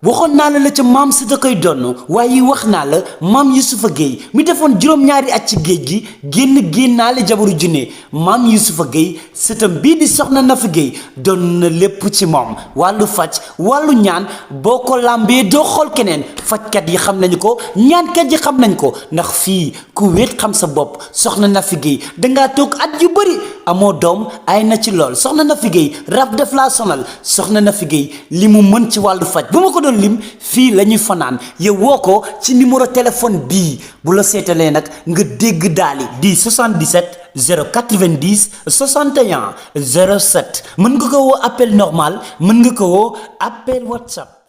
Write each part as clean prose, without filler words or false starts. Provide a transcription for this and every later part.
waxoon naa la ca maam si da koy donn waaye wax naa la maam Yusufa Gueye mi defoon juróom-ñaari at ci géej gi génnaale jabaru junne maam Yusufa Gueye sëtam bii di soxna Nafi Gueye doon na lépp ci moom wàllu faj wàllu ñaan boo ko làmbee doo xool keneen fajkat yi xam nañu ko ñaankat yi xam nañ ko ndax fii ku wéet xam sa bopp soxna Nafi Gueye dangaa toog at yu bëri amoo doom ay na ci lool soxna Nafi Gueye rab def laa sonal soxna Nafi Gueye li mu mën ci wàllu faj bu ma ko doon lim fii la ñuy fanaan yow woo ko ci numéro téléphone bii bu la seetalee nag nga dégg daali di 77 090 61 07 mën nga ko woo appel normal mën nga ko woo appel WhatsApp.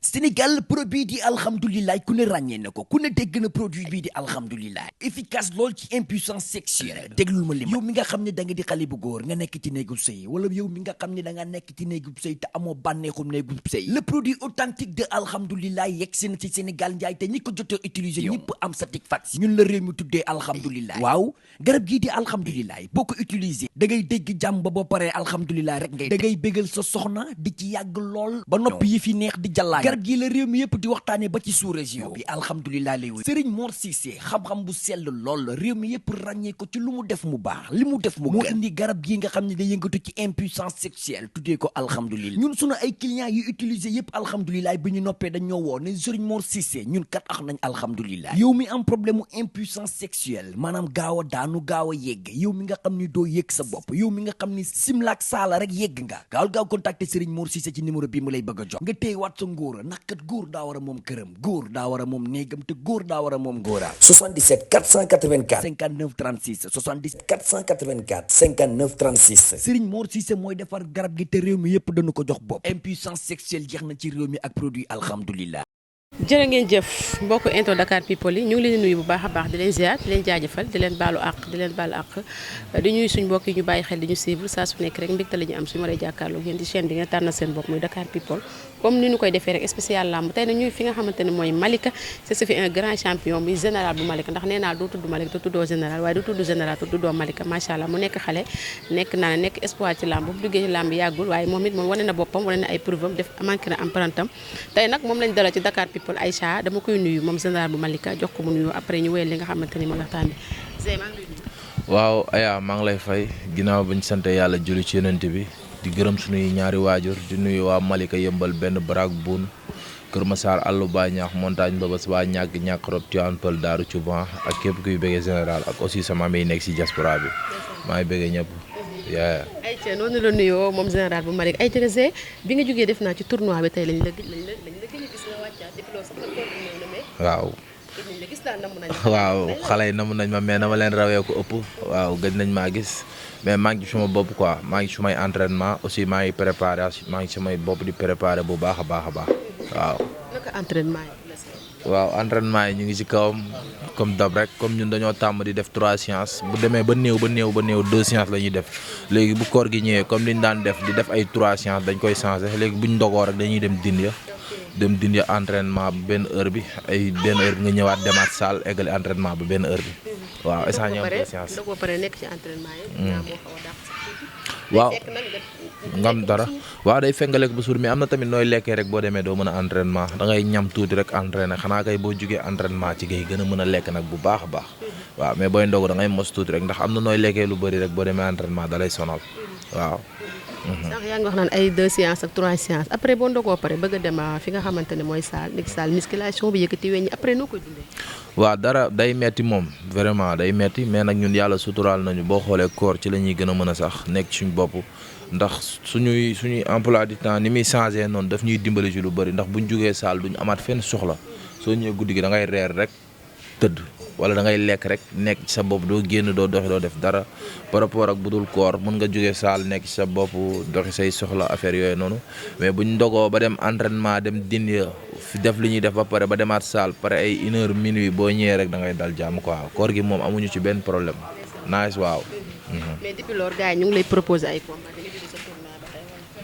Sénégal produit di alhamdulilah ku ne ràññee na ko ku ne dégg na produit bii di alhamdulilah efficace lool ci impuissance sexuelle déglul ma li yow mi nga xam ne da nga di xale bu góor nga nekk ci néegub sëy wala yow mi nga xam ne da nga nekk ci néegub sëy te amoo bànneexum néegub sëy le produit authentique de alhamdulilah yegg si na ci Sénégal njaay te ñi ko jot a utiliser ñëpp am satisfaction ñun la réew mi tuddee alhamdulilah waaw garab gii di alhamdulilah boo ko utiliser da ngay dégg jàmm ba boo paree alhamdulilah rek ngay da ngay bégal sa soxna di ci yàgg lool ba noppi yi fi neex di jàllaay garab gi la réew mi yëpp di waxtaane ba ci sous région bi alhamdulilah lay wéy Serigne Mor Cissé xam-xam bu sell lool réew mi yëpp ràññee ko ci lu mu def mu baax li mu def mu moo indi garab gi nga xam ne day yëngatu ci impuissance sexuelle tuddee ko alhamdulilah ñun sunu ay clients yu utiliser yëpp alhamdulilah bi ñu noppee dañ ñoo woo ne Serigne Mor Cissé ñun kat ax nañ alhamdulilah yow mi am problème mu impuissance sexuelle maanaam gaaw a daanu gaaw a yegg yow mi nga xam ni doo yëg sa bopp yow mi nga xam ni simlaak saala rek yegg nga gaaw contacter Serigne Mor Cissé ci numéro bi mu lay bëgg a jox nga téye waat sa ngóora ndax kat góor daa war a moom këram góor daa war a moom néegam te góor daa war a moom góoraam 77 484 59 36 77 484 59 36 Serigne Mor Cissé mooy defar garab gi te réew mi yëpp dañu ko jox bopp impuissance sexuelle jeex na ci réew mi ak produit alhamdulilah. jërë ngeen jëf mbokk Info Dakar People yi ñu ngi leen di nuyu bu baax a baax di leen ziar di leen jaajëfal di leen baalu àq di leen baalu àq di ñuy suñ mbokk yi ñu bàyyi xel di ñu suivre saa su nekk rek mbégte la ñu am suñu waree jàkkaarloo yéen di chaîne bi nga tànn seen bopp muy Dakar People comme ni ñu koy defee rek spécial lamb tey na ñuy fi nga xamante ne mooy Malika c'est fi un grand champion muy général bu Malika ndax nee naa doo tudd Malika te tuddoo général waaye du tudd général te tuddoo Malika macha allah mu nekk xale nekk naa ne nekk espoir ci lamb bu duggee ci lamb yàggul waaye moom it moom wane na boppam wane na ay preuve am def manqué na empreinte am tey nag moom lañ dalal ci Dakar People Aïcha dama koy nuyu moom général bu Malika jox ko mu nuyu après ñu wéyal li nga xamante ni mooy waxtaan bi waaw Aya maa ngi lay fay ginnaaw bañ sant yàlla julli ci yonent bi di gërëm suñuy ñaari waajur di nuyu waa Malika yëmbal benn baraak buun Kër Massar àllu ba ñaax montagne babas ba ñàkk rob Tivaouane Peulh Daaru Cuban ak képp kuy bëggee général ak aussi sama may nekk si diaspora bi maa ngi bëggee ñëpp yaa ayca noonu la nuyoo moom général bu Malika ayca Zé bi nga jógee def naa ci tournoi bi tey lañ la gën a gis nga wàccaat depuis loolu sax la koor bi ñëw na mais waaw gis nañ la gis daal namm nañ waaw xale yi namm nañ ma mais dama leen rawee ko ëpp waaw gëj nañ maa gis mais maa ngi ci suma bopp quoi maa ngi ci sumay entraînement aussi maa ngi préparé maa ngi ci samay bopp di préparé bu baax a baax a baax waaw. naka entraînement yi. waaw entraînement yi ñu ngi ci kawam comme dab rek comme ñun dañoo tàmm di def 3 séances bu demee ba néew 2 séances la ñuy def léegi bu koor gi ñëwee comme liñ daan def di def ay 3 séances dañ koy changé léegi buñ ndogoo rek dañuy dem dindi entraînement ba benn heure bi ay benn heure bi nga ñëwaat demaat salle eggali entraînement ba benn heure bi waaw instant ñoom 2 séances. ndogoo pare nekk ci entraînement yi. waaw ngam dara waaw day fengaleek ba suur mais am na tamit nooy lekkee rek boo demee doo mën a entraînement da ngay ñam tuuti rek entraîné xanaa kay boo jugee entraînement ci ngay gën a mën a lekk nag bu baax a baax waaw mais booy ndogu da ngay mos tuuti rek ndax am na nooy lekkee lu bëri rek boo demee entraînement da lay sonal waaw. sax yaa ngi wax naan ay 2 séances ak 3 séances après boo ndogoo pare bëgg a dem fi nga xamante ne mooy salle nekk salle musculation bi yëkkati weñ ñi après noo koy dundee. waaw dara day metti moom vraiment day metti mais nag ñun yàlla suturaal nañu boo xoolee koor ci la ñuy gën a mën a sax nekk suñu bopp ndax suñuy emploi du temps ni muy changé noonu daf ñuy dimbali ci lu bëri ndax buñ jugee salle duñ amaat fenn soxla soo ñëwee guddi gi da ngay reer rek tëdd wala da ngay lekk rek nekk ci sa bopp doo génn doo doxi doo def dara par rapport ak bu dul koor mën nga jógee saal nekk ci sa bopp doxi say soxla affaire yooyu noonu mais buñ ndogoo ba dem entraînement dem dindi def li ñuy def ba pare ba demaat saal pare ay 1h minuit boo ñëwee rek da ngay dal jàmm quoi koor gi moom amuñu ci benn problème nice waaw. mais depuis loolu gars yi ñu ngi lay proposé ay combat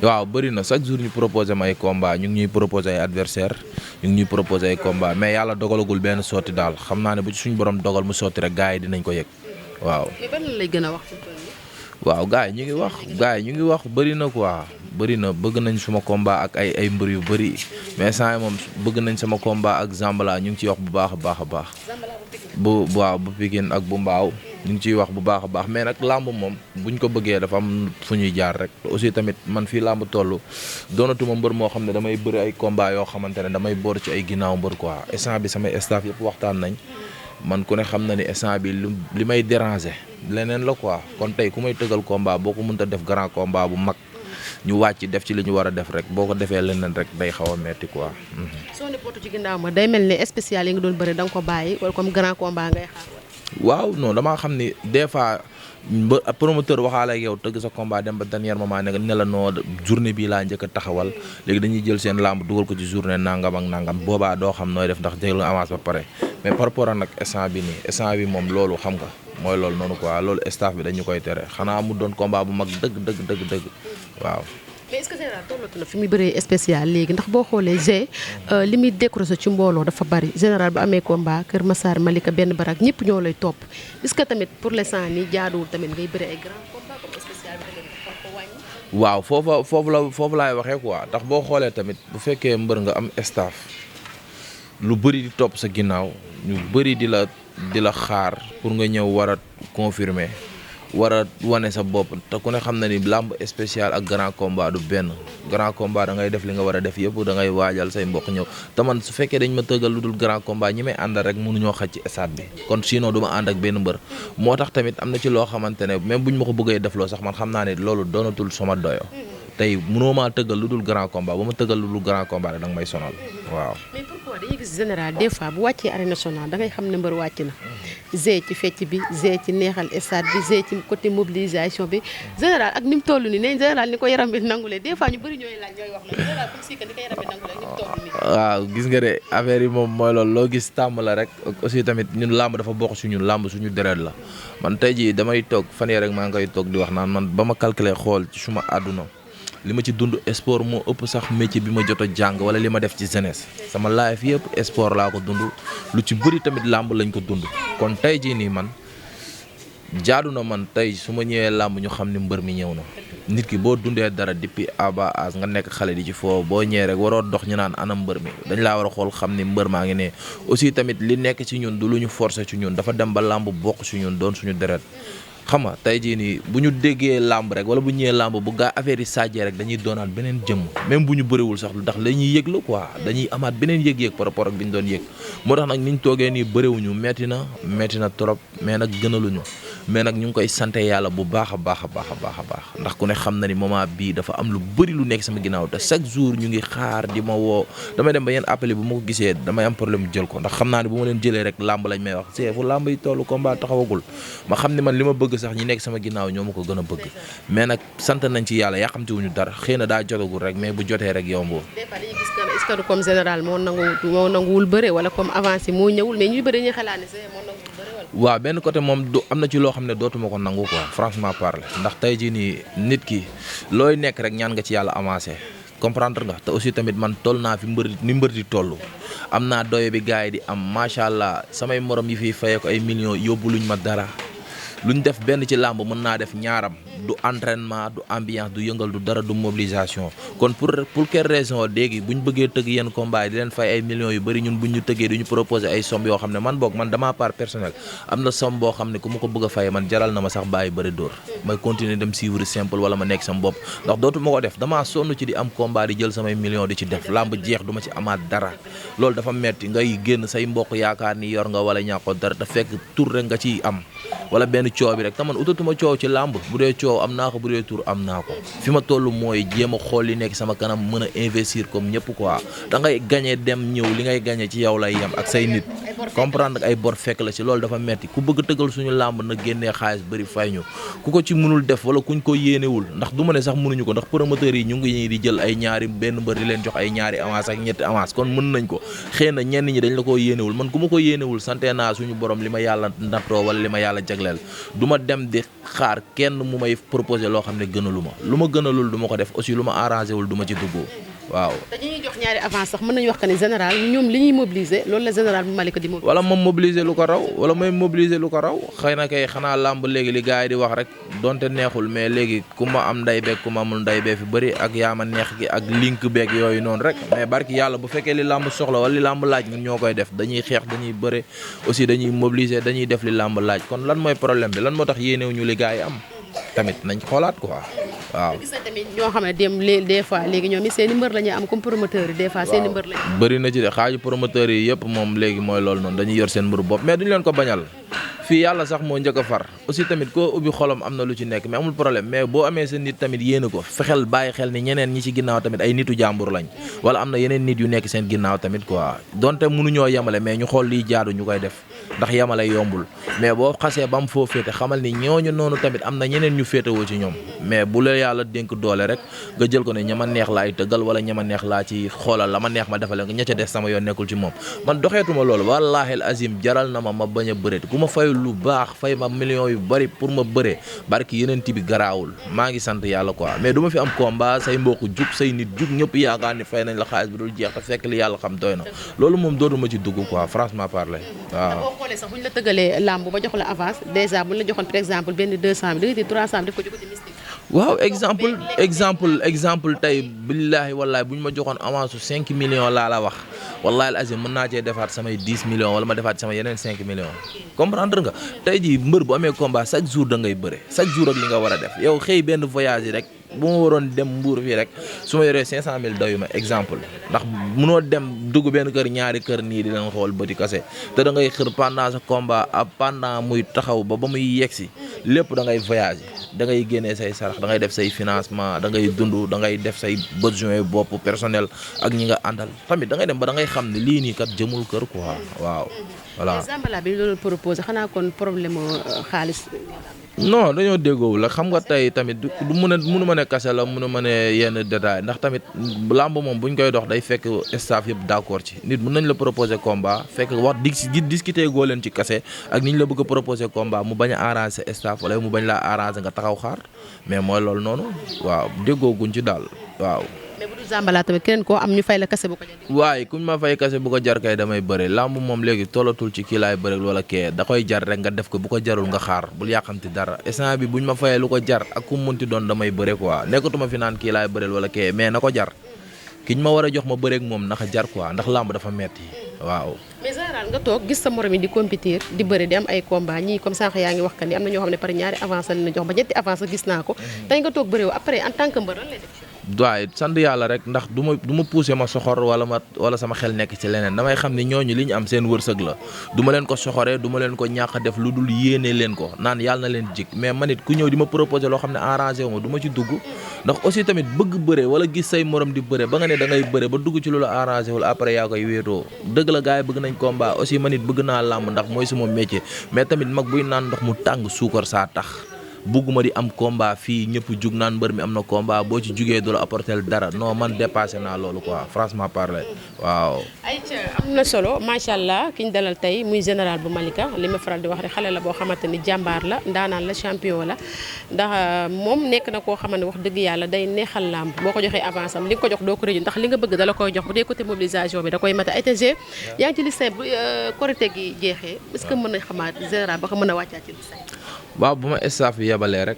waaw bëri na chaque jour ñu proposé ma ay combat ñu ngi ñuy proposé ay adversaire ñu ngi ñuy proposé ay combat mais yàlla dogalagul benn sotti daal xam naa ne bu ci suñu borom dogal mu sotti rek gars yi dinañ ko yëg waaw. mais ban lay gën a wax. waaw gars yi ñu ngi wax bëri na quoi bëri na bëgg nañ suma combat ak ay mbër yu bëri mais saa moom bëgg nañ sama combat ak Zambala ñu ngi ciy wax bu baax a baax a baax. waaw bu Pikine ak bu Mbaaw ñu ngi ciy wax bu baax a baax mais nag làmb moom buñ ko bëggee dafa am fu ñuy jaar rek aussi tamit man fii làmb toll doonatuma mbër moo xam ne damay bëri ay combat yoo xamante ne damay boor ci ay ginnaaw mbër quoi instant bi samay staff yëpp waxtaan nañ man ku ne xam na ni instant bi li may déranger leneen la quoi kon tey ku may tëgal combat boo ko mënta def grand combat bu mag ñu wàcc def ci li ñu war a def rek boo ko defee leneen rek day xaw a metti quoi. soo ne pootu ci ginnaaw ma day mel ne spécial yi nga doon bëri da nga ko bàyyi wala comme grand combat ngay xaar. waaw non damaa xam ni des fois promoteur waxaale ak yow tëgg sa combat dem ba dernier moment ne la noo journée bii laa njëkk a taxawal léegi dañuy jël seen lamb dugal ko ci journée nangam ak nangam boobaa doo xam nooy def ndax jël avance ba pare mais par rapport ak nag instant bi nii instant bi moom loolu xam nga mooy loolu noonu quoi loolu staff bi dañu koy tere xanaa mu doon combat bu mag dëgg waaw. mais est-ce que général tollatu na fi muy bëree spécial léegi ndax boo xoolee G li muy décroché ci mbooloo dafa bari général bu amee combat Kër Massar Malika benn barak ñëpp ñoo lay topp est-ce que tamit pour l'instant nii jaaduwul tamit ngay bëri ay grand combat comme spécial bi tamit dafa ko wàññi. waaw foofu laay waxee quoi ndax boo xoolee tamit bu fekkee mbër nga am staff lu bëri di topp sa ginnaaw ñu bëri di la xaar pour nga ñëw war a confirmer war a wane sa bopp te ku ne xam na ni làmb spécial ak grand combat du benn grand combat da ngay def li nga war a def yëpp da ngay waajal say mbokk ñëw te man su fekkee dañ ma tëggal lu dul grand combat ñi may àndal rek mënuñoo xaj ci stade bi kon sinon du ma ànd ak benn mbër moo tax tamit am na ci loo xamante ne même buñ ma ko bëggee defloo sax man xam naa ne loolu doonatul sama doyo tey mënoo maa tëggal lu dul grand combat ba ma tëggal lu dul grand combat rek da nga may sonal waaw. mais pourquoi dañuy gis général des fois bu wàccee arène nationale da ngay xam ne mbër wàcc na G ci fecc bi G ci neexal stade bi G ci côté mobilisation bi général ak ni mu toll nii nee général ni ko yaram bi nangulee des fois ñu bëri ñooy laaj ñooy wax la général comme si que ni ko yaram bi nangulee ni mu toll nii. waaw gis nga de affaire yi moom mooy loolu loo gis tàmm la rek aussi tamit ñun làmb dafa bokk si ñun làmb suñu deret la man tey jii damay toog fan yii rek maa ngi koy toog di wax naan man ba ma calculer xool ci suma àdduna li ma ci dund sport moo ëpp sax métier bi ma jot a jàng wala li ma def ci jeunesse sama life yëpp sport laa ko dund lu ci bëri tamit làmb lañ ko dund kon tey jii nii man jaadu na man tey su ma ñëwee làmb ñu xam ni mbër mi ñëw na nit ki boo dundee dara depuis aba as nga nekk xale di ci foo boo ñëwee rek waroo dox ñu naan anam mbër mi dañ laa war a xool xam ni mbër maa ngi ne aussi tamit li nekk ci ñun du lu ñu forcer ci ñun dafa dem ba làmb bokk ci ñun doon suñu deret xam nga tey jii nii bu ñu déggee làmb rek wala bu ñëwee làmb bu gaa affaire yi sajjee rek dañuy doonaat beneen jëmm même bu ñu bëriwul sax ndax dañuy yëg la quoi dañuy amaat beneen yëg-yëg par rapport ak bi ñu doon yëg moo tax nag ni ñu toogee nii bëriwuñu metti na trop mais nag gënaluñu mais nag ñu ngi koy sante yàlla bu baax a baax ndax ku ne xam na ni moment bii dafa am lu bëri lu nekk sama ginnaaw te chaque jour ñu ngi xaar di ma woo damay dem ba yenn appel bu ma ko gisee damay am problème jël ko ndax xam naa ne bu ma leen jëlee rek làmb lañ may wax c'est fu làmb yi tollu combat taxawagul ma xam ne man li ma bëgg sax ñi nekk sama ginnaaw ñoo ma ko gën a bëgg mais nag sant nañ ci yàlla yàqamtiwuñu dara xëy na daa jotagul rek mais bu jotee rek yomboo. des fois dañuy gis que est-ce que comme général moo nanguwul bëre wala comme avancé moo ñëwul mais ñuy bëri ñuy xalaat ne moo nanguwul bëre wala. waaw benn côté moom du am na ci loo xam ne dootuma ko nangu quoi franchement parler ndax tey jii nii nit ki looy nekk rek ñaan nga ci yàlla avancé comprendre nga te aussi tamit man toll naa fi mbër di toll am naa doye bi gars yi di am macha allah samay morom yi fiy fayee ko ay millions yóbbu luñ ma dara luñ def benn ci làmb mën naa def ñaaram du entraînement du ambiance du yëngal du dara du mobilisation kon pour quelle raison léegi buñ bëggee tëgg yenn combat yi di leen fay ay millions yu bëri ñun buñ ñu tëggee du ñu proposer ay somme yoo xam ne man boog man dama part personnel am na somme boo xam ne ku ma ko bëgg a fay man jaral na ma sax bàyyi bëri dóor may continuer dem suivre simple wala ma nekk sama bopp ndax dootu ma ko def damaa sonn ci di am combat di jël samay millions di ci def làmb jeex du ma ci amaat dara loolu dafa metti ngay génn say mbokk yaakaar ni yor nga wala ñàkkoo dara te fekk tur rek nga ciy am wala benn coow bi rek te man utatuma coow ci làmb bu dee coow am naa ko bu dee tur am naa ko fi ma toll mooy jéem a xool li nekk sama kanam mën a investir comme ñëpp quoi da ngay gagné dem ñëw li ngay gagné ci yow lay yem ak say nit comprendre ay bor fekk la ci loolu dafa metti ku bëgg tëggal suñu làmb na génnee xaalis bëri fay ñu ku ko ci mënul def wala kuñ ko yéenewul ndax du ma ne sax mënuñu ko ndax promoteurs yi ñu ngi di jël ay ñaari benn mbër di leen jox ay ñaari avance ak ñetti avance kon mën nañ ko xëy na ñenn ñi dañ la ko yéenewul man ku ma ko yéenewul sante naa suñu borom li ma yàlla nattoo wala li ma yàlla jagleel du ma dem di xaar kenn mu may proposer loo xam ne gënalu ma lu ma gënalul du ma ko def aussi lu ma arrangé wul du ma ci dugg waaw. te ñi ñuy jox ñaari avance sax mën nañu wax que ni général ñoom li ñuy mobiliser loolu la général bu Malika di mobiliser. wala moom mobiliser lu ko raw wala mooy mobiliser lu ko raw xëy na kay xanaa làmb léegi li gars yi di wax rek donte neexul mais léegi ku ma am nday beeg ku ma amul nday bee fi bëri ak yaama neex gi ak link beeg yooyu noonu rek mais barki yàlla bu fekkee li làmb soxla wala li làmb laaj ñun ñoo koy def dañuy xeex dañuy bëre aussi dañuy mobiliser dañuy def li làmb laaj kon lan mooy problème bi lan moo tax yéenewuñu li gars yi am tamit nañ xoolaat quoi waaw. gis na tamit ñoo xam ne des fois léegi ñoom it seen i mbër la ñuy am comme promoteur yi des fois seen i mbër la bëri na ci de xaaju promoteurs yi yëpp moom léegi mooy loolu noonu dañuy yor seen mbëru bopp mais duñu leen ko bañal fii yàlla sax moo njëkk a far aussi tamit koo ubbi xolam am na lu ci nekk mais amul problème mais boo amee sa nit tamit yéene ko fexeel bàyyi xel ni ñeneen ñi ci ginnaaw tamit ay nitu jàmbur lañ wala am na yeneen nit yu nekk seen ginnaaw tamit quoi donte mënuñoo yemale mais ñu xool liy jaadu ñu koy def ndax yemale yombul mais boo xasee ba mu foo féete xamal ni ñooñu noonu tamit am na ñeneen ñu féetewoo ci ñoom mais bu la yàlla dénk doole rek nga jël ko ne ñama neex laay tëggal wala ñama neex laa ci xoolal la ma neex ma defale nga ña ca des sama yoon nekkul ci moom man doxeetuma loolu wallaahi azim jaral na ma bañ a bëreet ku ma fay lu baax fay ma millions yu bari pour ma bëree barki yeneen bi garaawul maa ngi sant yàlla quoi mais du ma fi am combat say mbokk jug say nit jug ñëpp yaakaar ni fay nañ la xaalis bi dul jeex te fekk li yàlla xam doy na loolu moom dootuma ci dugg quoi franchement parler waaw. boo xoolee sax bu ñu la tëggalee làmb ba jox la avance déjà bu ñu la joxoon par exemple benn 200 bi da nga di 300 bi def ko ci côté mystique. waaw exemple tey billaahi wallaahi bu ñu ma joxoon avance su 5 millions laa la wax wallaahi al azim mën naa cee defaat samay 10 millions wala ma defaat sama yeneen 5 millions comprendre nga tey jii mbër bu amee combat chaque jour da ngay bëre chaque jour ak li nga war a def yow xëy benn voyage yi rek bu ma waroon dem mbuur fii rek su ma yoree 500000 doyu ma exemple ndax munoo dem dugg benn kër ñaari kër nii di leen xool bëti kase te da ngay xër pendant sa combat ak pendant muy taxaw ba muy yegsi lépp da ngay voyage da ngay génnee say sarax da ngay def say financement da ngay dund da ngay def say besoin bopp personnel ak ñi nga àndal tamit da ngay dem ba da ngay xam ne lii nii kat jëmul kër quoi waaw voilà. Zambala bi loolu proposé xanaa kon problème xaalis. non dañoo déggoowul la xam nga tey tamit du mënu ma ne kase la mënu ma ne yenn détail ndax tamit làmb moom bu ñu koy dox day fekk staff yëpp d'accord ci nit mën nañ la proposer combat fekk wax di discuter goo leen ci kase ak ni ñu la bëgg a proposer combat mu bañ a arranger staff wala mu bañ laa arranger nga taxaw xaar mais mooy loolu noonu waaw déggooguñ ci daal waaw. mais bu dul Zambala tamit keneen koo am ñu fay la kase bu ko jar. waaye kuñ ma fay kase bu ko jar kay damay bëre làmb moom léegi tollatul ci kii laay bëre wala kee da koy jar rek nga def ko bu ko jarul nga xaar bul yàqamti dara instant bi buñ ma fayee lu ko jar ak ku munti doon damay bëre quoi nekkatuma fi naan kii laay bëreel wala kee mais na ko jar kiñ ma war a jox ma bëreek moom naka jar quoi ndax làmb dafa metti waaw. mais général nga toog gis sa morom yi di compétir di bëri di am ay combat ñii comme sànq yaa ngi wax que ni am na ñoo xam ne par ñaari avance la jox ba ñetti avance gis naa ko tey nga toog bëri après en tant que mbër lan lay def. waaye sant yàlla rek ndax du ma pousser ma soxor wala sama xel nekk ci leneen damay xam ni ñooñu li ñu am seen wërsëg la du ma leen ko soxoree du ma leen ko ñàkk def lu dul yéene leen ko naan yàlla na leen jik mais man it ku ñëw di ma proposer loo xam ne arrangé wu ma du ma ci dugg ndax aussi tamit bëgg bëre wala gis say morom di bëre ba nga ne da ngay bëre ba dugg ci loolu arrangé wul après yaa koy wéetoo dëgg la gars yi bëgg nañ combat aussi man it bëgg naa làmb ndax mooy suma métier mais tamit mag buy naan ndox mu tàng suukar saa tax bugguma di am combat fii ñëpp jug naan mbër mi am na combat boo ci jugee du la apporter dara non man dépassé naa loolu quoi franchement parler waaw. ayca am na solo macha allah ki ñu dalal tey muy général bu Malika li ma faral di wax rek xale la boo xamante ni jàmbaar la ndaanaan la champion la ndax moom nekk na koo xamante ne wax dëgg yàlla day neexal làmb boo ko joxee avance am li nga ko jox doo ko rëju ndax li nga bëgg dala koy jox bu dee côté mobilisation bi da koy mata ATG yaa ngi ci liste bu Korité gi jeexee est-ce que mën na xamaat général ba ko mën a wàccaat ci liste. waaw bu ma staff bi yebalee rek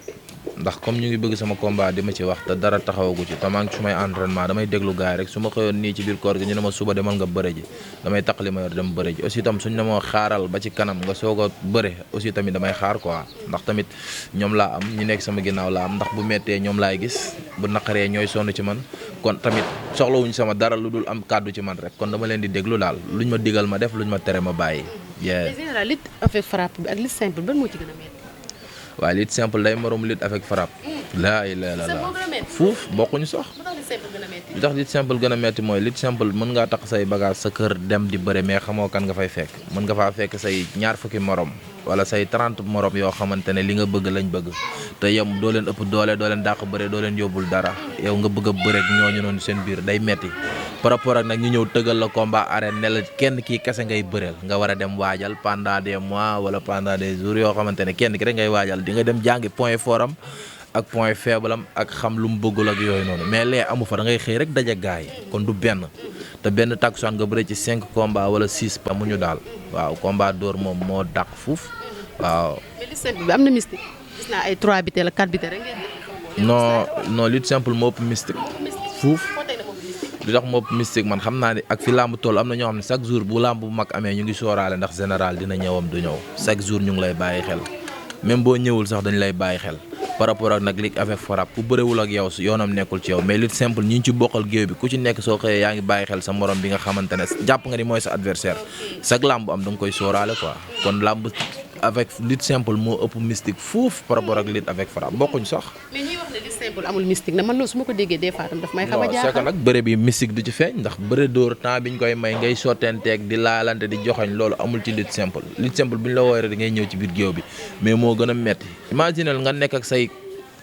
ndax comme ñu ngi bëgg sama combat di ma ci wax te dara taxawagu ci te maa ngi su may entraînement damay déglu gars yi rek su ma xëyoon nii ci biir koor gi ñu ne ma suba demal nga bëre ji damay taq li ma yor dem bëre ji aussi tam suñ ne ma xaaral ba ci kanam nga soog a bëre aussi tamit damay xaar quoi ndax tamit ñoom laa am ñi nekk sama ginnaaw laa am ndax bu méttee ñoom laay gis bu naqaree ñooy sonn ci man kon tamit soxlawuñ sama dara lu dul am kàddu ci man rek kon dama leen di déglu daal luñ ma digal ma def luñ ma tere ma bàyyi. général lutte avec frappe bi ak lutte simple ban moo ci gën a métti. waaye lutte simple day morom lutte avec frappe. laa ilaaha illallaah fuuf bokkuñu sax. li tax lutte simple gën a metti mooy lutte simple mën ngaa tax say bagage sa kër dem di bëre mais xamoo kan nga fay fekk mën nga faa fekk say ñaar fukki morom wala say 30 morom yoo xamante ne li nga bëgg lañ bëgg te yow doo leen ëpp doole doo leen dàq bëre doo leen yóbbul dara yow nga bëgg a bëre ak ñooñu noonu seen biir day metti par rapport ak nag ñu ñëw tëggal la combat arène ne la kenn kii kese ngay bëreel nga war a dem waajal pendant des mois wala pendant des jours yoo xamante ne kenn ki rek ngay waajal di nga dem jàngi point fort am ak point faible am ak xam lu mu bëggul ak yooyu noonu mais lee amu fa da ngay xëy rek daje gaay yi kon du benn te benn takkusaan nga bëre ci 5 combats wala 6 pa mu ñu daal waaw combat d'or moom moo dàq fuuf waaw. mais lutte simple bi am na mystique gis naa ay 3 biteel la 4 biteel rek ngeen non lutte simple moo ëpp mystique fuuf li tax moo ëpp mystique man xam naa ne ak fi làmb toll am na ñoo xam ne chaque jour bu làmb bu mag amee ñu ngi sóoraale ndax général dina ñëwam du ñëw chaque jour ñu ngi lay bàyyi xel même boo ñëwul sax dañu lay bàyyi xel par rapport ak nag ligue avec frappe ku bëréwul ak yow yoonam nekkul ci yow mais lutte simple ñi ci bokkal géew bi ku ci nekk soo xëyee yaa ngi bàyyi xel sa morom bi nga xamante ne jàpp nga ni mooy sa adversaire chaque làmb am da nga koy sóoraale quoi kon làmb avec lutte simple moo ëpp mystique fuuf par rapport ak lutte avec frappe bokkuñ sax. mais ñuy wax ne lutte simple amul mystique na man loolu su ma ko déggee des fois tam daf may xaw a jaaxal. c'est que nag bëre bi mystique du ci feeñ ndax bëre dóor temps bi ñu koy may ngay sottenteeg di laalante di joxoñ loolu amul ci lutte simple bu ñu la woowee rek da ngay ñëw ci biir géew bi mais moo gën a metti imaginel nga nekk ak say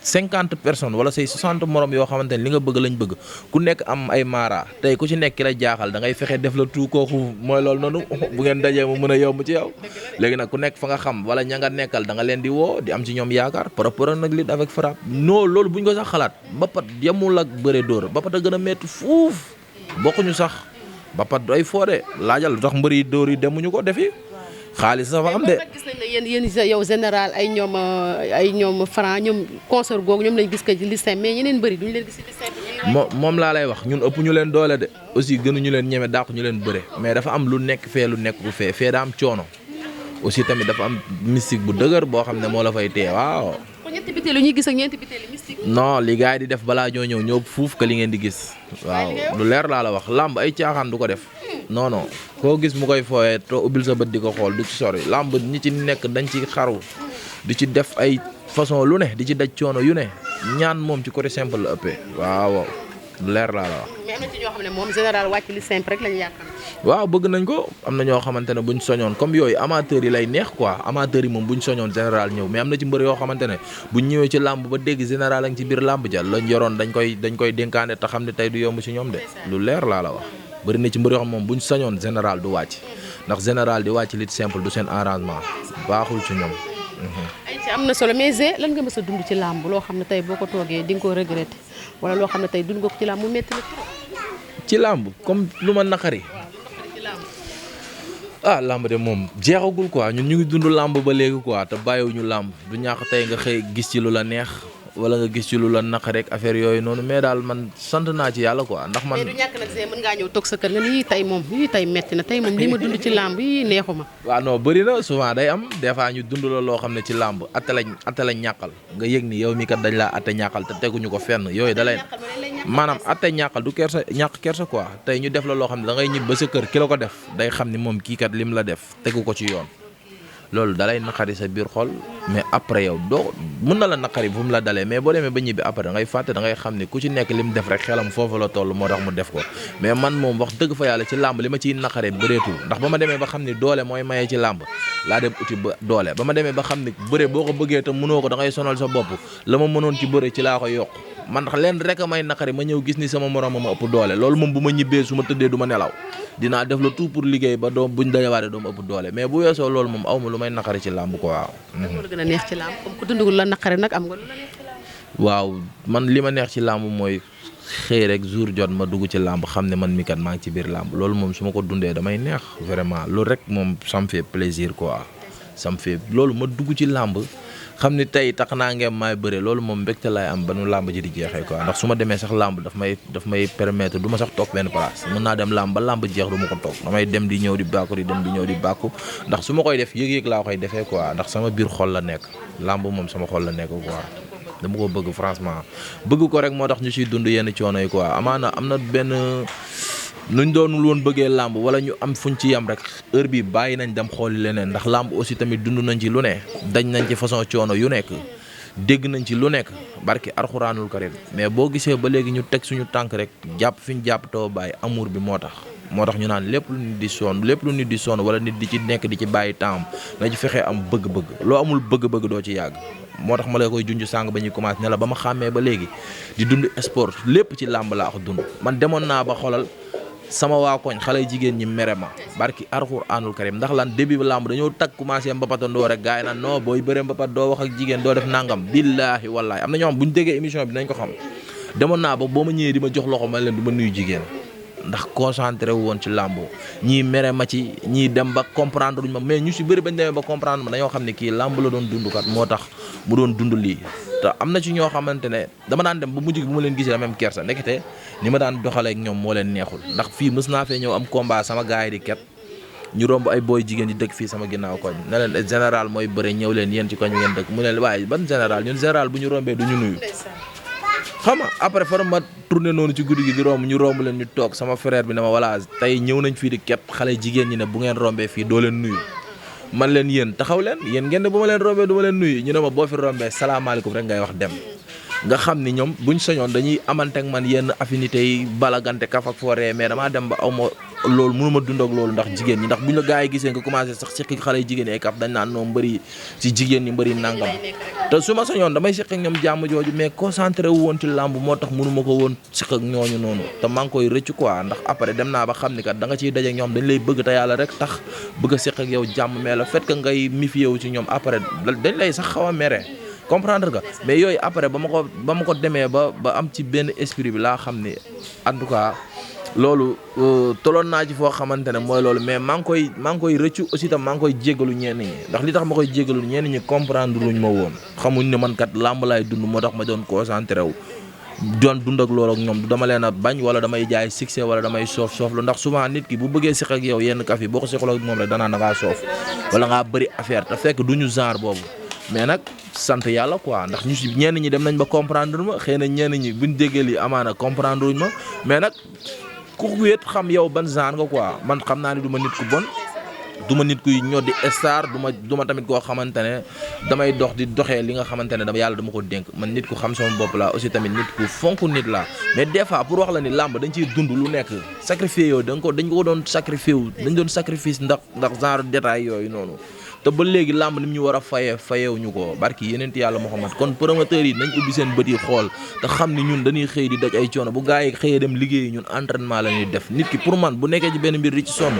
50 personnes wala say 60 morom yoo xamante ne li nga bëgg lañ bëgg ku nekk am ay maara tey ku ci nekk ki la jaaxal da ngay fexe def la tout kooku mooy loolu noonu bu ngeen dajee mu mën a yomb ci yow léegi nag ku nekk fa nga xam wala ña nga nekkal da nga leen di woo di am ci ñoom yaakaar par rapport ak nag lutte avec frappe non loolu buñ ko sax xalaat bapat yemul ak bëre dóor bapat a gën a metti fuuf bokkuñu sax bapat ay foode laajal lu tax mbër yi dóor yi demuñu ko defi xaalis sa fa am de. gis nañ ne yéen yow général ay ñoom franc ñoom concert googu ñoom lañ gis que ci liste mais ñeneen bëri duñu leen gis ci liste. moom laa lay wax ñun ëpp ñu leen doole de aussi gënuñu leen ñeme dàqu ñu leen bëre mais dafa am lu nekk fee lu nekk bu fee daa am coono aussi tamit dafa am mystique bu dëgër boo xam ne moo la fay téye waaw. kon ñetti bitéel ñuy gis ak ñeenti bitéel mystique. non li gars yi di def balaa ñoo ñëw ñëw fuuf que li ngeen di gis. waaw lu leer laa la wax làmb ay caaxaan du ko def. non non koo gis mu koy fooyee te ubbil sa bët di ko xool du ci sori làmb ñi ci nekk dañ ci xaru di ci def ay façon lu ne di ci daj coono yu ne ñaan moom ci côté simple la ëppee waaw lu leer laa la wax. mais am na ci ñoo xam ne moom général wàcc li simple rek lañu yaakaar. waaw bëgg nañ ko am na ñoo xamante ne buñ soñoon comme yooyu amateurs yi lay neex quoi amateurs yi moom buñ soñoon général ñëw mais am na ci mbër yoo xamante ne buñ ñëwee ci làmb ba dégg général a ngi ci biir làmb ja lañ yoroon dañ koy dénkaane te xam ne tey du yomb ci ñoom de lu leer laa la wax. bëri na ci mbër yoo xam moom bu ñu sañoon général du wàcc ndax général di wàcc lutte simple du seen arrangement baaxul ci ñoom. ay ci am na solo mais Zé lan nga mës a dund ci làmb loo xam ne tey boo ko toogee di nga ko regretter wala loo xam ne tey dund nga ko ci làmb mu métti la trop. ci làmb comme lu ma naqari. làmb de moom jeexagul quoi ñun ñu ngi dund làmb ba léegi quoi te bàyyiwuñu làmb du ñàkk tey nga xëy gis ci lu la neex. wala nga gis ci lu la naq rek affaire yooyu noonu mais daal man sant naa ci yàlla quoi ndax man. mais du ñàkk nag Zé mën ngaa ñëw toog sa kër nga ni tey moom tey metti na tey moom li ma dund ci làmb yi neexuma. waaw non bëri na souvent day am des fois ñu dund la loo xam ne ci làmb atte lañ ñàkkal nga yëg ni yow mi kat dañ laa atte ñàkkal te teguñu ko fenn yooyu da lay maanaam atte ñàkkal du kersa ñàkk kersa quoi tey ñu def la loo xam ne da ngay ñib ba sa kër ki la ko def day xam ni moom kii kat lim la def tegu ko ci yoon. loolu dalay naqari sa biir xol mais après yow doo mën na la naqari fu mu la dalee mais boo demee ba ñibbi après da ngay fàtte da ngay xam ne ku ci nekk li mu def rek xelam foofu la toll moo tax mu def ko mais man moom wax dëgg fa yàlla ci làmb li ma ciy naqaree bëreetul ndax ba ma demee ba xam ni doole mooy mayee ci làmb laa dem uti ba doole ba ma demee ba xam ni bëre boo ko bëggee te mënoo ko da ngay sonal sa bopp la ma mënoon ci bëre ci laa ko yokk man ndax leen rek a may naqari ma ñëw gis ni sama morom ma ëpp doole loolu moom bu ma ñibbee su ma tëddee du ma nelaw dinaa def le tout pour liggéey ba doom buñ dajawaatee doom ëpp doole mais bu weesoo loolu moom aw ma lu may naqari ci làmb ko waaw. lan moo la gën a neex ci làmb comme ku dundugul la naqari nag am nga lu la neex ci làmb. waaw man li ma neex ci làmb mooy xëy rek jour jot ma dugg ci làmb xam ne man mi kat maa ngi ci biir làmb loolu moom su ma ko dundee damay neex vraiment loolu rek moom ça me fait plaisir quoi ça me fait loolu ma dugg ci làmb. xam ni tey tax naa ngeen maay bëre loolu moom mbégte laay am ba nu làmb ji di jeexee quoi ndax su ma demee sax làmb daf may permettre du ma sax toog benn place mën naa dem làmb ba làmb jeex du ma ko toog damay dem di ñëw di bàkku di dem di ñëw di bàkku ndax su ma koy def yëg-yëg laa koy defee quoi ndax sama biir xol la nekk làmb moom sama xol la nekk quoi dama ko bëgg franchement bëgg ko rek moo tax ñu ciy dund yenn coono yi quoi amaana am na benn nuñ doonul woon bëggee làmb wala ñu am fuñ ci yam rek heure bi bàyyi nañ dem xooli leneen ndax làmb aussi tamit dund nañ ci lu ne dañ nañ ci façon coono yu nekk dégg nañ ci lu nekk barki arxuraanul karim mais boo gisee ba léegi ñu teg suñu tànk rek jàpp fi ñu jàpp taw bàyyi amour bi moo tax ñu naan lépp lu nit di sonn wala nit di ci nekk di ci bàyyi temps na ci fexee am bëgg-bëgg loo amul bëgg-bëgg doo ci yàgg moo tax ma lay koy junj sàng ba ñuy commencé ne la ba ma xàmmee ba léegi di dund sport lépp ci làmb laa ko dund man demoon naa ba xoolal sama waa koñ xale jigéen ñi mere ma barki alxuraanul karim ndax lan début bi làmb dañoo tag commencé mbapatandoo rek gars yi naan non booy bëree mbapat doo wax ak jigéen doo def nangam billaahi wallaahi am na ñoo xam bu ñu déggee émission bi nañ ko xam demoon naa ba boo ma ñëwee di ma jox loxo ma leen du ma nuyu jigéen ndax concentré wu woon ci làmb ñii mere ma ci ñii dem ba comprendre luñ ma mais ñu si bëri bañ demee ba comprendre ma dañoo xam ne kii làmb la doon dund kat moo tax mu doon dund lii te am na ci ñoo xamante ne dama daan dem ba mujj gi bu ma leen gisee même kersa ndekete ni ma daan doxalee ak ñoom moo leen neexul ndax fii mës naa fee ñëw am combat sama gars yi di ket ñu romb ay booy jigéen di dëkk fii sama ginnaaw koñ ne leen général mooy bëre ñëw leen yéen ci koñ ngeen dëkk mu ne waaye ban général ñun général bu ñu rombee du ñu nuyu xam nga après far ma tourné noonu ci guddi gi di romb ñu romb leen ñu toog sama frère bi ne ma voilà tey ñëw nañ fii di ket xale jigéen ñi ne bu ngeen rombee fii doo leen nuyu man leen yéen taxaw leen yéen ngeen ne bu ma leen rombee du ma leen nuyu ñu ne ma boo fi rombee salaamaaleykum rek ngay wax dem nga xam ni ñoom buñ sañoon dañuy amante ak man yenn affinité yi balagante kaf ak fooree mais damaa dem ba aw ma loolu mënu ma dund ak loolu ndax jigéen ñi ndax buñ la gars yi gisee nga commencé sax siqi xale yi jigéen yi ay kaf dañ naan noo mbëri ci jigéen ñi mbëri nangam te su ma sañoon damay siq ak ñoom jàmm jooju mais concentré wu woon ci làmb moo tax mënu ma ko woon siq ak ñooñu noonu te maa ngi koy rëccu quoi ndax après dem naa ba xam ni kat da nga ciy daje ak ñoom dañ lay bëgg te yàlla rek tax bëgg a siq ak yow jàmm mais le fait que ngay méfier wu ci ñoom après dañ lay sax xaw a mere comprendre nga mais yooyu après ba ma ko demee ba am ci benn esprit bi laa xam ni en tout cas loolu toloon naa ci foo xamante ne mooy loolu mais maa ngi koy rëccu aussi tam maa ngi koy jéggalu ñenn ñi ndax li tax ma koy jéggalu ñenn ñi comprendre luñ ma woon xamuñ ne man kat làmb laay dund moo tax ma doon concentré wu doon dund ak loolu ak ñoom du dama leen a bañ wala damay jaay succès wala damay soof lu ndax souvent nit ki bu bëggee siq ak yow yenn kaf yi boo ko siqal ak moom rek danaa da ngaa soof wala ngaa bëri affaire te fekk duñu genre boobu mais nag sant yàlla quoi ndax ñu si ñenn ñi dem nañ ba comprendre ma xëy na ñenn ñi buñ déggee lii amaana comprendre wuñ ma mais nag ku wéet xam yow ban genre nga quoi man xam naa ne du ma nit ku bon du ma nit kuy ñoddi star du ma tamit koo xamante ne damay dox di doxee li nga xamante ne yàlla dama ko dénk man nit ku xam sama bopp laa aussi tamit nit ku fonk nit laa mais des fois pour wax la ni làmb dañ ciy dund lu nekk sacrifice yooyu dañ ko doon sacrifice wu dañ doon sacrifice ndax genre détail yooyu noonu te ba léegi làmb ni mu ñu war a fayeew ñu ko barki yeneenti yàlla Muhammad kon promoteurs yi nañ ubbi seen bët yi xool te xam ni ñun dañuy xëy di daj ay coono bu gars yi xëyee dem liggéeyi ñun entraînement la ñuy def nit ki pour man bu nekkee ci benn mbir di ci sonn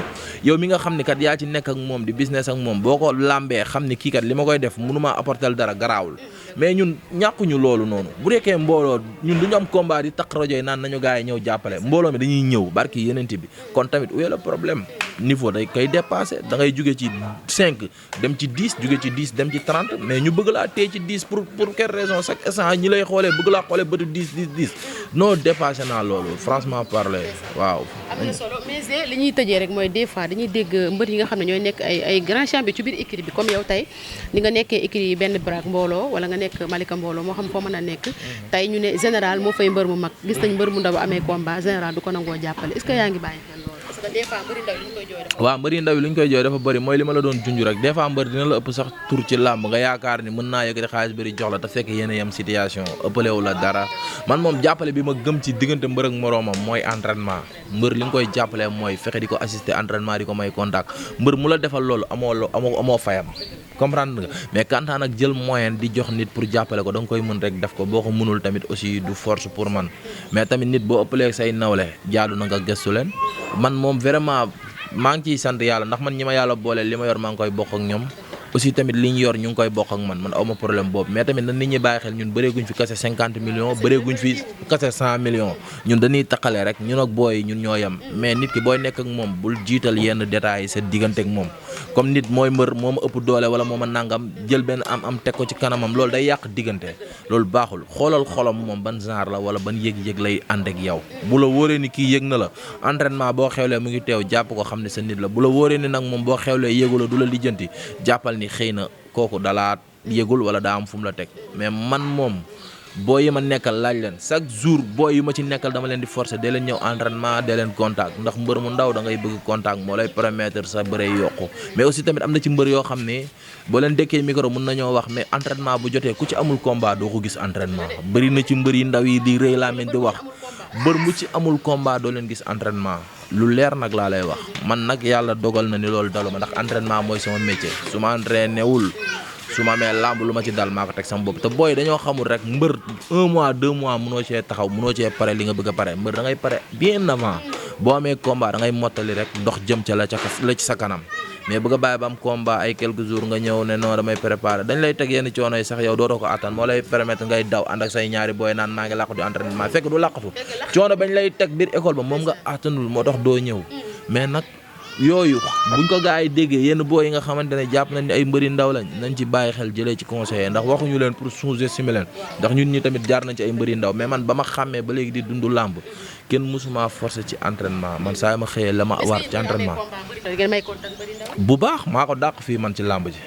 yow mi nga xam ni kat yaa ci nekk ak moom di business ak moom boo ko làmbee xam ni kii kat li ma koy def mënuma apporter dara garaawul mais ñun ñàkkuñu loolu noonu bu nekkee mbooloo ñun du ñu am combat di taq rajo yi naan nañu gars yi ñëw jàppale mbooloo mi dañuy ñëw barki yeneenti bi kon tamit où est le problème niveau day koy dépassé da ngay jóge ci 5 dem ci 10 jóge ci 10 dem ci 30 mais ñu bëgg laa téye ci 10 pour quelle raison chaque instant ñi lay xoolee bëgg laa xoolee bëtu 10 non dépassé naa loolu franchement parler waaw. am na solo mais li ñuy tëjee rek mooy des fois dañuy dégg mbër yi nga xam ne ñooy nekk ay grand champion ci biir écurie bi comme yow tey ni nga nekkee écurie yi benn brak mbooloo wala nga nekk Malika mbooloo moo xam foo mën a nekk tey ñu ne général moo fay mbër mu mag gis nañ mbër mu ndaw amee combat général du ko nangoo jàppale est-ce que yaa ngi bàyyi xel loolu parce que des fois mbëri ndaw yi ñu koy jooy dafa waaw mbëri ndaw yi lu ñu koy jooy dafa bëri mooy li ma la doon junj rek des fois mbër dina la ëpp sax tur ci làmb nga yaakaar ni mën naa yëkkati xaalis bëri jox la te fekk yéen a yem situation ëppalewu la dara man moom jàppale bi ma gëm ci diggante mbër ak moroomam mooy entraînement mbër li nga koy jàppale mooy fexe di ko assister entraînement di ko may contact mbër mu la defal loolu amoo fayam comprendre nga mais kantaan ak jël moyen di jox nit pour jàppale ko da nga koy mën rek def ko boo ko mënul tamit aussi du force pour man mais tamit nit boo ëppalee say nawle jaadu na nga gëstu leen man moom vraiment maa ngi ciy sant yàlla ndax man ñi ma yàlla boole li ma yor maa ngi koy bokk ak ñoom aussi tamit li ñu yor ñu ngi koy bokk ak man awma problème boobu mais tamit na nit ñi bàyyi xel ñun bëreeguñ fi kase 50 millions bëreeguñ fi kase 100 millions ñun dañuy taqale rek ñun ak booy ñun ñoo yem mais nit ki booy nekk ak moom bul jiital yenn détails yi sa diggante ak moom comme nit mooy mbër moo ma ëpp doole wala moo ma nangam jël benn am teg ko ci kanamam loolu day yàq diggante loolu baaxul xoolal xolam moom ban genre la wala ban yëg-yëg lay ànd ak yow bu la wóoree ni kii yëg na la entraînement boo xewlee mu ngi teew jàpp ko xam ne sa nit la bu la wóoree ni nag moom boo xewlee yëgu la du la lijjanti jàppal ni xëy na kooku dalaa yëgul wala daa am fu mu la teg mais man moom boo yi ma nekkal laaj leen chaque jour boo yi ma ci nekkal dama leen di forcer dee leen ñëw entraînement dee leen contact ndax mbër mu ndaw da ngay bëgg contact moo lay permettre sa bëre yokku mais aussi tamit am na ci mbër yoo xam ne boo leen dekkee micro mun nañoo wax mais entraînement bu jotee ku ci amul combat doo ko gis entraînement bëri na ci mbër yi ndaw yi di rëy laa mel di wax mbër mu ci amul combat doo leen gis entraînement lu leer nag laa lay wax man nag yàlla dogal na ni loolu dalu ma ndax entraînement mooy sama métier su ma entraîné wul su ma amee lamb lu ma ci dal maa ko teg sama bopp te booy dañoo xamul rek mbër 1 mois 2 mois mënoo cee taxaw mënoo cee pare li nga bëgg a pare mbër da ngay pare bien avant boo amee combat da ngay mottali rek dox jëm ca la ci sa kanam mais bëgg a bàyyi ba am combat ay quelques jours nga ñëw ne non damay préparer dañ lay teg yenn coono yi sax yow dootoo ko attan moo lay permettre ngay daw ànd ak say ñaari booy naan maa ngi làqatu entraînement fekk du làqatu coono bañ lay teg biir école ba moom nga attanul moo tax doo ñëw mais nag yooyu buñ ko gaa yi déggee yenn booy yi nga xamante ne jàpp nañ ne ay mbëri ndaw lañ nañ ci bàyyi xel jëlee ci conseiller ndax waxuñu leen pour sous-estimer leen ndax ñun ñi tamit jaar nañ ci ay mbëri ndaw mais man ba ma xàmmee ba léegi di dund làmb kenn mësuma forcé ci entraînement man saa ma xëyee la ma war ci entraînement bu baax maa ko dàq fii man ci làmb ji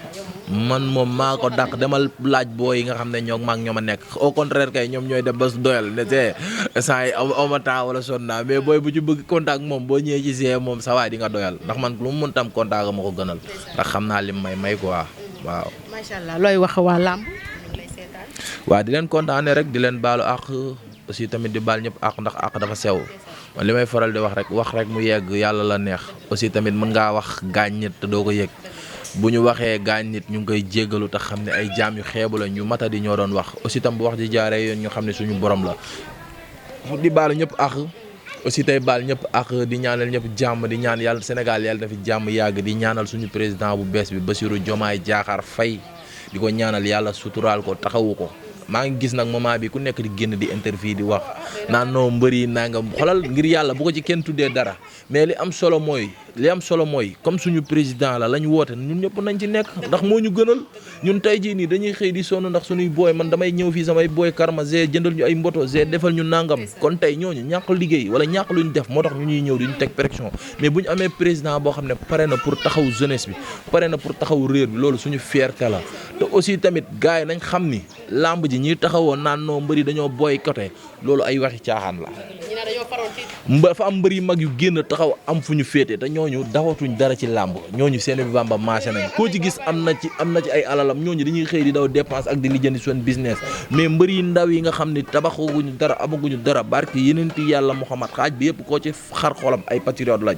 man moom maa ko dàq demal laaj booy yi nga xam ne ñoo maag ñoom a nekk au contraire kay ñoom ñooy dem ba doyal ne see saa yi awma temps wala sonn naa mais booy bu ci bëgg contact moom boo ñëwee ci see moom sa waay di nga doyal ndax man lu mu mën tam contact ma ko gënal ndax xam naa lim may quoi waaw. macha allah looy wax waa làmb. waaw di leen kontaane rek di leen baalu àq aussi tamit di baal ñëpp àq ndax àq dafa sew man li may faral di wax rek mu yegg yàlla la neex aussi tamit mën ngaa wax gaañ nit te doo ko yëg. bu ñu waxee gaañ nit ñu ngi koy jéggalu te xam ne ay jaam yu xeebu la ñu matadi ñoo doon wax aussi tam bu wax ji jaaree yoon ñu xam ne suñu borom la di baalu ñëpp ak aussi tey baal ñëpp ak di ñaanal ñëpp jàmm di ñaan yàlla Sénégal yàlla na fi jàmm yàgg di ñaanal suñu président bu bees bi Bassirou Diomaye Diakhar Faye di ko ñaanal yàlla suturaal ko taxawu ko maa ngi gis nag moment bi ku nekk di génn di interview di wax naan noo mbëri nangam xolal ngir yàlla bu ko ci kenn tuddee dara mais li am solo mooy comme suñu président la ñu woote ñun ñëpp nañ ci nekk ndax moo ñu gënal ñun tey jii nii dañuy xëy di sonn ndax suñuy booy man damay ñëw fii samay booy karma g jëndal ñu ay mboto g defal ñu nangam kon tey ñooñu ñàkk liggéey wala ñàkk luñ def moo tax ñu ñuy ñëw di ñu teg pression mais bu ñu amee président boo xam ne pare na pour taxaw jeunesse bi pare na pour taxaw réer bi loolu suñu fierté la te aussi tamit gars yi nañ xam ni lamb ji ñi taxawoon naan noo mbëri dañoo boycotté loolu ay waxi caaxaan la dafa am mbër yu mag yu génn taxaw am fu ñu féete te ñooñu dawatuñ dara ci làmb ñooñu seen bi bamba maase nañ koo ci gis am na ci ay alalam ñooñu dañuy xëy di daw dépense ak di lijjanti seen business mais mbër yi ndaw yi nga xam ne tabaxaguñu dara amaguñu dara barke yeneenti yàlla Muhammad xaaj bi yëpp koo ci xar xolam ay patriote lañ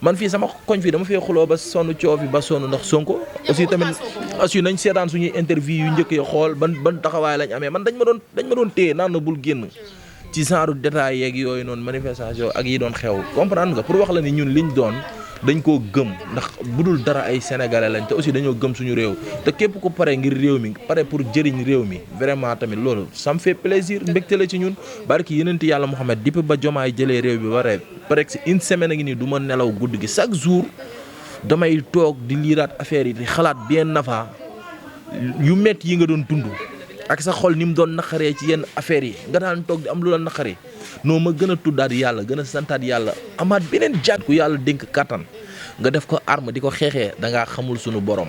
man fii sama koñ fii dama fee xuloo ba sonn coow fi ba sonn ndax Sonko aussi tamit aussi nañ seetaan suñuy interview yu njëkk yi xool ban taxawaay lañ amee man dañ ma doon téye naan na bul génn ci genre détails yeeg yooyu noonu manifestation ak yi doon xew comprendre nga pour wax la ni ñun liñ doon dañ koo gëm ndax budul dara ay sénégalais lañ te aussi dañoo gëm suñu réew te képp ko pare ngir réew mi pare pour jëriñ réew mi vraiment tamit loolu ça me fait plaisir mbégte la ci ñun barki yeneenti yàlla Muhammad depuis ba Diomaye jëlee réew bi waree presque une semaine a ngi nii du ma nelaw guddi gi chaque jour damay toog di liiraat affaire yi di xalaat bien nafa yu métti yi nga doon dund ak sa xol ni mu doon naqaree ci yenn affaires yi nga daan toog di am lu la naqaree non ma gën a tuddaat yàlla gën a santaat yàlla amaat beneen jàtt ku yàlla dénk kattan nga def ko arme di ko xeexee da ngaa xamul sunu borom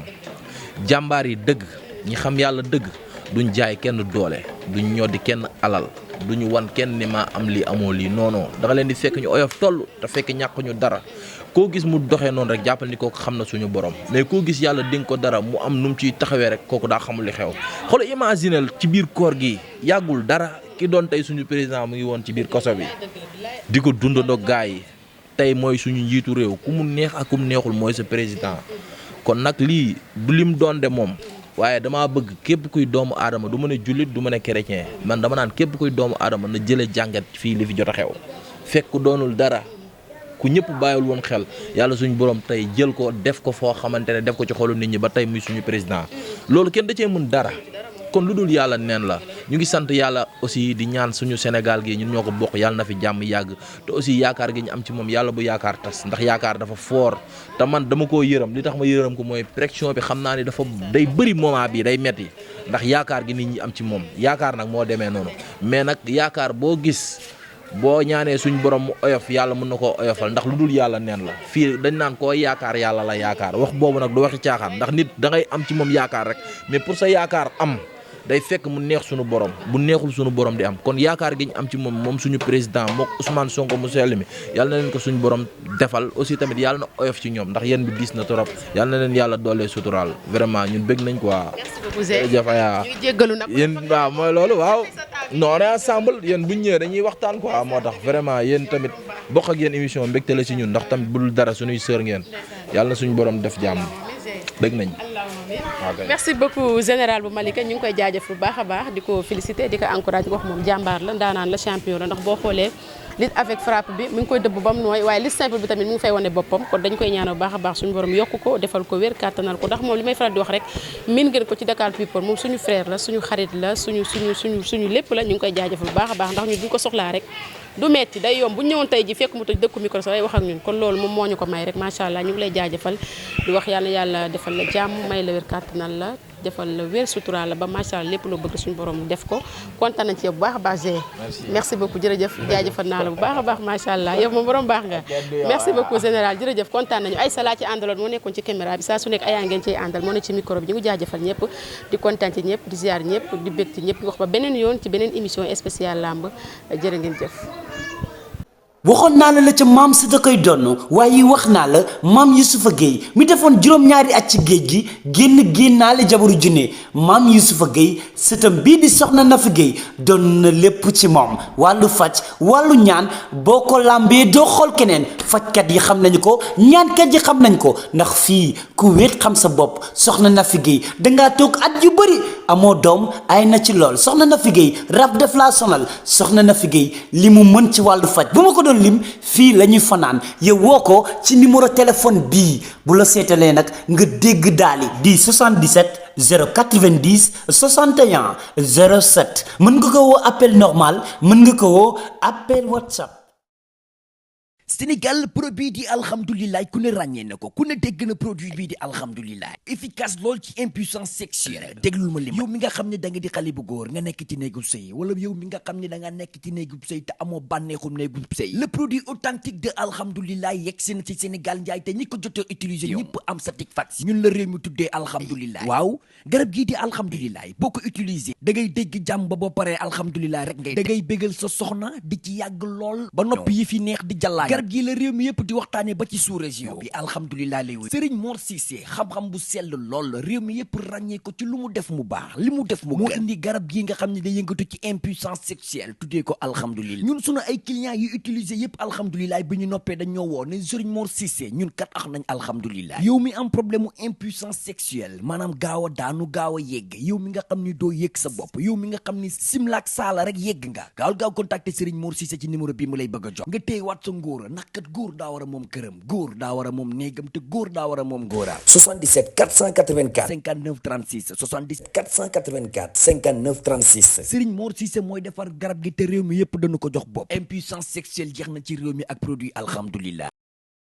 jàmbaar yi dëgg ñi xam yàlla dëgg duñ jaay kenn doole duñ ñoddi kenn alal duñu wan kenn ni maa am lii amoo lii non non da nga leen di fekk ñu oyof toll te fekk ñàkk ñu dara koo gis mu doxee noonu rek jàppal ni kooku xam na suñu borom mais koo gis yàlla dénk ko dara mu am nu mu ciy taxawee rek kooku daa xamul li xew xool imaginel ci biir koor gi yàggul dara ki doon tey suñu président mu ngi woon ci biir koso bi di ko dundandoo gaa yi tey mooy suñu njiitu réew ku mu neex ak ku mu neexul mooy sa président kon nag lii du lim doon de moom waaye damaa bëgg képp kuy doomu aadama du ma ne jullit du ma ne chrétien man dama naan képp kuy doomu aadama na jëlee jàngat fii li fi jot a xew fekk doonul dara ku ñëpp bàyyiwul woon xel yàlla suñu borom tey jël ko def ko foo xamante ne def ko ci xolu nit ñi ba tey muy suñu président loolu kenn da cee mën dara kon lu dul yàlla neen la ñu ngi sant yàlla aussi di ñaan suñu Sénégal gi ñun ñoo ko bokk yàlla na fi jàmm yàgg te aussi yaakaar gi ñu am ci moom yàlla bu yaakaar tas ndax yaakaar dafa fort te man dama koo yërëm li tax ma yërëm ko mooy pression bi xam naa ni dafa day bëri moment bi day metti ndax yaakaar gi nit ñi am ci moom yaakaar nag moo demee noonu mais nag yaakaar boo gis boo ñaanee suñ borom mu oyof yàlla mën na koo oyofal ndax lu dul yàlla neen la fii dañ naan koo yaakaar yàlla la yaakaar wax boobu nag du waxi caaxaan ndax nit da ngay am ci moom yaakaar rek mais pour sa yaakaar am day fekk mu neex suñu borom bu neexul suñu borom di am kon yaakaar gi ñu am ci moom suñu président mook Ousmane Sonko mu sell mi yàlla na leen ko suñu borom defal aussi tamit yàlla na oyof ci ñoom ndax yéen bi diis na trop yàlla na leen yàlla doolee suturaal vraiment ñun bëgg nañ quoi. yéen waaw mooy loolu waaw non on est ensemble yéen bu ñu ñëwee dañuy waxtaan quoi moo tax vraiment yéen tamit bokk ak yéen émission mbégte la ci ñun ndax tamit bu dul dara suñuy sœur ngeen yàlla na suñu borom def jàmm bëgg nañ. merci beaucoup général bu Malika ñu ngi koy jaajëf bu baax a baax di ko féliciter di ko encourager wax moom jàmbaar la ndaanaan la champion la ndax boo xoolee lutte avec frappe bi mi ngi koy dëbb ba mu nooy waaye lutte simple bi tamit mi ngi fay wane boppam kon dañ koy ñaanal bu baax a baax suñu borom yokku ko defal ko wér kàttanal ko ndax moom li may faral di wax rek min ngeen ko ci Dakar People moom suñu frère la suñu xarit la suñu lépp la ñu ngi koy jaajëf bu baax a baax ndax ñu duñ ko soxlaa rek du metti day yomb bu ñu ñëwoon tey ji fekk mu tëj dëkku micro sax day wax ak ñun kon loolu moom moo ñu ko may rek macha allah ñu ngi lay jaajëfal di wax yàlla defal la jàmm may la wér kàttanal la defal la wér sutura la ba macha allah lépp loo bëgg suñu borom def ko kontaan nañ ci yow bu baax a baax Zé merci beaucoup jërëjëf jaajëfal naa la bu baax a baax macha allah yow moom borom baax nga merci beaucoup général jërëjëf kontaan nañu ay salaa ci àndaloon moo nekkoon ci caméra bi saa su nekk ayaa ngeen ciy àndal moo nekk ci micro bi ñu ngi jaajëfal ñëpp di kontaan ci ñëpp di ziar ñëpp di bég ci ñëpp di wax ba beneen yoon ci beneen émission spéciale lamb jërë ngeen jëf waxoon naa la ca maam si da koy donn waaye wax naa la maam Youssoufa Gueye mi defoon juróom-ñaari at ci géej gi génnaale jabaru junne maam Youssoufa Gueye sëtam bii di soxna Nafi Gueye doon na lépp ci moom wàllu faj wàllu ñaan boo ko làmbee doo xool keneen fajkat yi xam nañu ko ñaankat yi xam nañ ko ndax fii ku wéet xam sa bopp soxna Nafi Gueye dangaa toog at yu bëri amoo doom ay na ci lool soxna Nafi Gueye rab def laa sonal soxna Nafi Gueye li mu mën ci wàllu faj bu ma ko doon lim fii la ñuy fanaan yow woo ko ci numéro téléphone bii bu la seetalee nag nga dégg daali di 77 090 61 07 mën nga ko woo appel normal mën nga ko woo appel WhatsApp. Sénégal produit di alhamdulilah ku ne ràññee na ko ku ne dégg na produit bii di alhamdulilah efficace lool ci impuissance sexuelle déglul ma lim yow mi nga xam ne da nga di xale bu góor nga nekk ci néegu sëy wala yow mi nga xam ne da nga nekk ci néegu sëy te amoo bànneexum néegu sëy le produit authentique de alhamdulilah yegg si na ci Sénégal njaay te ñi ko jot a utiliser ñëpp am satisfaction ñun la réew mi tuddee alhamdulilah waaw garab gii di alhamdulilah boo ko utiliser da ngay dégg jàmm ba boo paree alhamdulilah rek ngay da ngay bégal sa soxna di ci yàgg lool ba noppi yi fi neex di jàllaay garab gii la réew mi yëpp di waxtaane ba ci sous région bi alhamdulilah lay wéy Serigne Mor Cissé xam-xam bu sell lool réew mi yëpp ràññee ko ci lu mu def mu baax li mu def mu moo indi garab gii nga xam ne day yëngatu ci impuissance sexuelle tuddee ko alhamdulilah ñun sunu ay clients yu utiliser yëpp alhamdulilah bi ñu noppee dañ ñoo woo ne Serigne Mor Cissé ñun kat ax nañ alhamdulilah yow mi am problème mu impuissance sexuelle maanaam gaaw a daanu gaaw a yegg yow mi nga xam ni doo yëg sa bopp yow mi nga xam ni simlaak saala rek yegg nga gaaw contacter Serigne Mor Cissé ci numéro bi mu lay bëgg a jox nga téye waat sa ngóora ndax kat góor daa war a moom këram góor daa war a moom néegam te góor daa war a moom góoraam 77 484 59 36 77 484 59 36 Serigne Mor Cissé mooy defar garab gi te réew mi yëpp dañu ko jox bopp impuissance sexuelle jeex na ci réew mi ak produit alhamdulilah